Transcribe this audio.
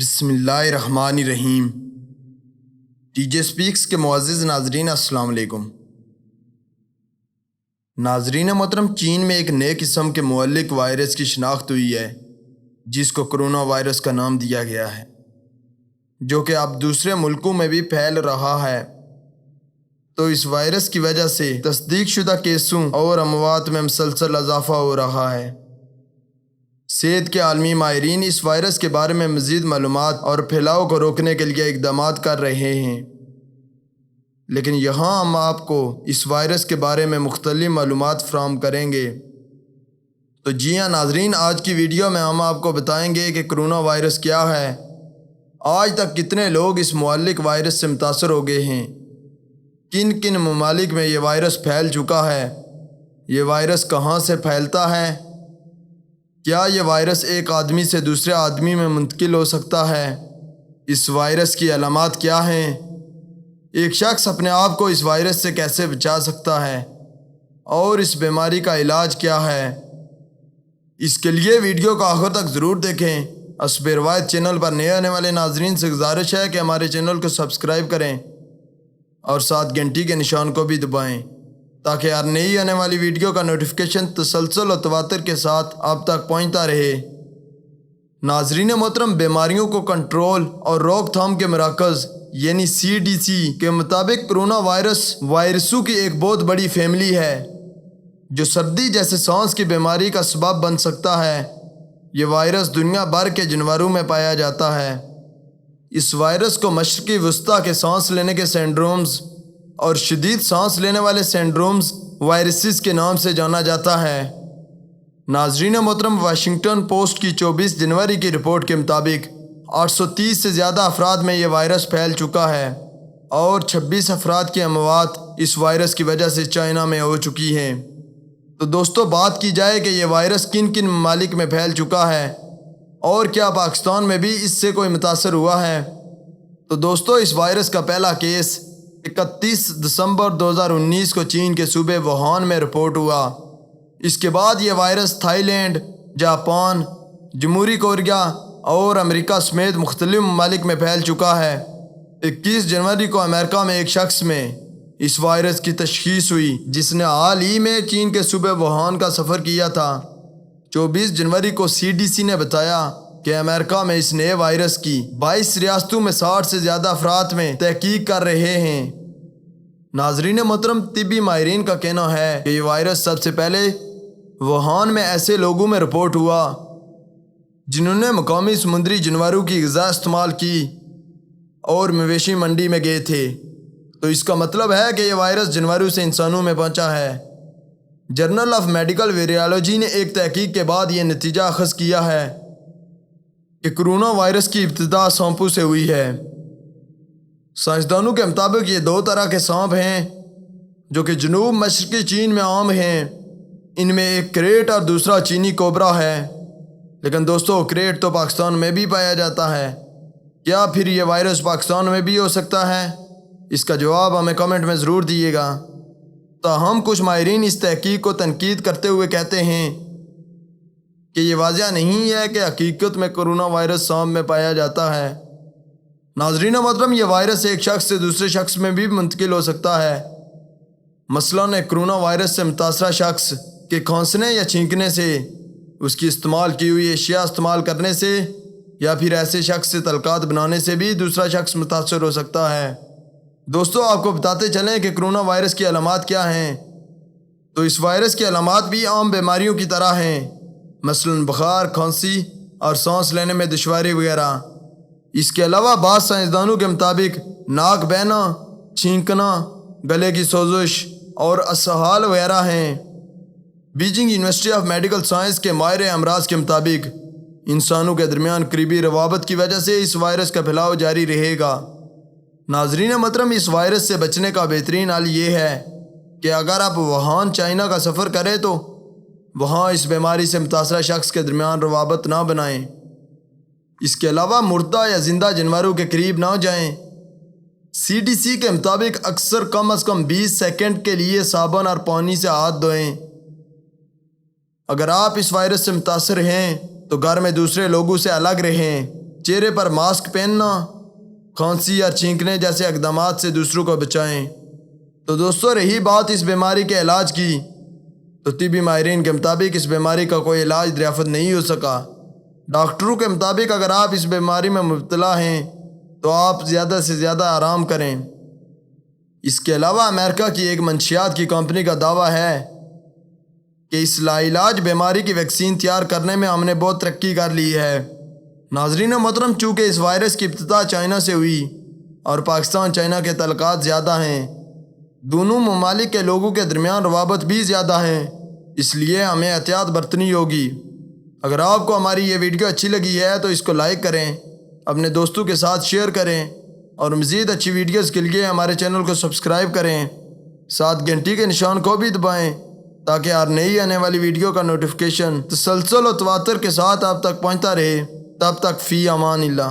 بسم اللہ الرحمن الرحیم۔ ٹی جے سپیکس کے معزز ناظرین السلام علیکم۔ ناظرین محترم، چین میں ایک نئے قسم کے مہلک وائرس کی شناخت ہوئی ہے جس کو کرونا وائرس کا نام دیا گیا ہے، جو کہ اب دوسرے ملکوں میں بھی پھیل رہا ہے۔ تو اس وائرس کی وجہ سے تصدیق شدہ کیسوں اور اموات میں مسلسل اضافہ ہو رہا ہے۔ صحت کے عالمی ماہرین اس وائرس کے بارے میں مزید معلومات اور پھیلاؤ کو روکنے کے لیے اقدامات کر رہے ہیں، لیکن یہاں ہم آپ کو اس وائرس کے بارے میں مختلف معلومات فراہم کریں گے۔ تو جی ہاں ناظرین، آج کی ویڈیو میں ہم آپ کو بتائیں گے کہ کرونا وائرس کیا ہے، آج تک کتنے لوگ اس مہلک وائرس سے متاثر ہو گئے ہیں، کن کن ممالک میں یہ وائرس پھیل چکا ہے، یہ وائرس کہاں سے پھیلتا ہے، کیا یہ وائرس ایک آدمی سے دوسرے آدمی میں منتقل ہو سکتا ہے، اس وائرس کی علامات کیا ہیں، ایک شخص اپنے آپ کو اس وائرس سے کیسے بچا سکتا ہے، اور اس بیماری کا علاج کیا ہے۔ اس کے لیے ویڈیو کو آخر تک ضرور دیکھیں۔ اسب روایت چینل پر نئے آنے والے ناظرین سے گزارش ہے کہ ہمارے چینل کو سبسکرائب کریں اور ساتھ گھنٹی کے نشان کو بھی دبائیں تاکہ ہر نئی آنے والی ویڈیو کا نوٹیفیکیشن تسلسل اور تواتر کے ساتھ آپ تک پہنچتا رہے۔ ناظرین محترم، بیماریوں کو کنٹرول اور روک تھام کے مراکز یعنی CDC کے مطابق کرونا وائرس وائرسوں کی ایک بہت بڑی فیملی ہے جو سردی جیسے سانس کی بیماری کا سبب بن سکتا ہے۔ یہ وائرس دنیا بھر کے جانوروں میں پایا جاتا ہے۔ اس وائرس کو مشرقی وسطیٰ کے سانس لینے کے سینڈرومز اور شدید سانس لینے والے سینڈرومز وائرسز کے نام سے جانا جاتا ہے۔ ناظرین محترم، واشنگٹن پوسٹ کی 24 جنوری کی رپورٹ کے مطابق 830 سے زیادہ افراد میں یہ وائرس پھیل چکا ہے اور 26 افراد کی اموات اس وائرس کی وجہ سے چائنا میں ہو چکی ہیں۔ تو دوستو، بات کی جائے کہ یہ وائرس کن کن ممالک میں پھیل چکا ہے اور کیا پاکستان میں بھی اس سے کوئی متاثر ہوا ہے، تو دوستو اس وائرس کا پہلا کیس 31 دسمبر 2019 کو چین کے صوبے ووہان میں رپورٹ ہوا۔ اس کے بعد یہ وائرس تھائی لینڈ، جاپان، جمہوری کوریا اور امریکہ سمیت مختلف ممالک میں پھیل چکا ہے۔ 21 جنوری کو امریکہ میں ایک شخص میں اس وائرس کی تشخیص ہوئی جس نے حال ہی میں چین کے صوبے ووہان کا سفر کیا تھا۔ 24 جنوری کو CDC نے بتایا کہ امریکہ میں اس نئے وائرس کی 22 ریاستوں میں 60 سے زیادہ افراد میں تحقیق کر رہے ہیں۔ ناظرین محترم، طبی ماہرین کا کہنا ہے کہ یہ وائرس سب سے پہلے ووہان میں ایسے لوگوں میں رپورٹ ہوا جنہوں نے مقامی سمندری جانوروں کی غذا استعمال کی اور مویشی منڈی میں گئے تھے، تو اس کا مطلب ہے کہ یہ وائرس جانوروں سے انسانوں میں پہنچا ہے۔ جرنل آف میڈیکل ویریالوجی نے ایک تحقیق کے بعد یہ نتیجہ اخذ کیا ہے کہ کرونا وائرس کی ابتدا سانپوں سے ہوئی ہے۔ سائنسدانوں کے مطابق یہ دو طرح کے سانپ ہیں جو کہ جنوب مشرقی چین میں عام ہیں۔ ان میں ایک کریٹ اور دوسرا چینی کوبرا ہے، لیکن دوستو کریٹ تو پاکستان میں بھی پایا جاتا ہے۔ کیا پھر یہ وائرس پاکستان میں بھی ہو سکتا ہے؟ اس کا جواب ہمیں کمنٹ میں ضرور دیجیے گا۔ تاہم کچھ ماہرین اس تحقیق کو تنقید کرتے ہوئے کہتے ہیں کہ یہ واضح نہیں ہے کہ حقیقت میں کرونا وائرس سانپ میں پایا جاتا ہے۔ ناظرین محترم، یہ وائرس ایک شخص سے دوسرے شخص میں بھی منتقل ہو سکتا ہے۔ مثلاً ایک کرونا وائرس سے متاثرہ شخص کے کھانسنے یا چھینکنے سے، اس کی استعمال کی ہوئی اشیاء استعمال کرنے سے، یا پھر ایسے شخص سے تعلقات بنانے سے بھی دوسرا شخص متاثر ہو سکتا ہے۔ دوستو آپ کو بتاتے چلیں کہ کرونا وائرس کی علامات کیا ہیں۔ تو اس وائرس کی علامات بھی عام بیماریوں کی طرح ہیں، مثلاً بخار، کھانسی اور سانس لینے میں دشواری وغیرہ۔ اس کے علاوہ بعض سائنسدانوں کے مطابق ناک بہنا، چھینکنا، گلے کی سوزش اور اسہال وغیرہ ہیں۔ Beijing university of medical science کے ماہر امراض کے مطابق انسانوں کے درمیان قریبی روابط کی وجہ سے اس وائرس کا پھیلاؤ جاری رہے گا۔ ناظرین محترم، اس وائرس سے بچنے کا بہترین حل یہ ہے کہ اگر آپ ووہان چائنا کا سفر کریں تو وہاں اس بیماری سے متاثرہ شخص کے درمیان روابط نہ بنائیں۔ اس کے علاوہ مردہ یا زندہ جانوروں کے قریب نہ جائیں۔ CDC کے مطابق اکثر کم از کم 20 سیکنڈ کے لیے صابن اور پانی سے ہاتھ دھوئیں۔ اگر آپ اس وائرس سے متاثر ہیں تو گھر میں دوسرے لوگوں سے الگ رہیں، چہرے پر ماسک پہننا، کھانسی یا چھینکنے جیسے اقدامات سے دوسروں کو بچائیں۔ تو دوستو، رہی بات اس بیماری کے علاج کی، تو طبی ماہرین کے مطابق اس بیماری کا کوئی علاج دریافت نہیں ہو سکا۔ ڈاکٹروں کے مطابق اگر آپ اس بیماری میں مبتلا ہیں تو آپ زیادہ سے زیادہ آرام کریں۔ اس کے علاوہ امریکہ کی ایک منشیات کی کمپنی کا دعویٰ ہے کہ اس لاعلاج بیماری کی ویکسین تیار کرنے میں ہم نے بہت ترقی کر لی ہے۔ ناظرین محترم، چونکہ اس وائرس کی ابتدا چائنا سے ہوئی اور پاکستان چائنا کے تعلقات زیادہ ہیں، دونوں ممالک کے لوگوں کے درمیان روابط بھی زیادہ ہیں، اس لیے ہمیں احتیاط برتنی ہوگی۔ اگر آپ کو ہماری یہ ویڈیو اچھی لگی ہے تو اس کو لائک کریں، اپنے دوستوں کے ساتھ شیئر کریں اور مزید اچھی ویڈیوز کے لیے ہمارے چینل کو سبسکرائب کریں، ساتھ گھنٹی کے نشان کو بھی دبائیں تاکہ ہر نئی آنے والی ویڈیو کا نوٹیفیکیشن تسلسل و تواتر کے ساتھ آپ تک پہنچتا رہے۔ تب تک فی امان اللہ۔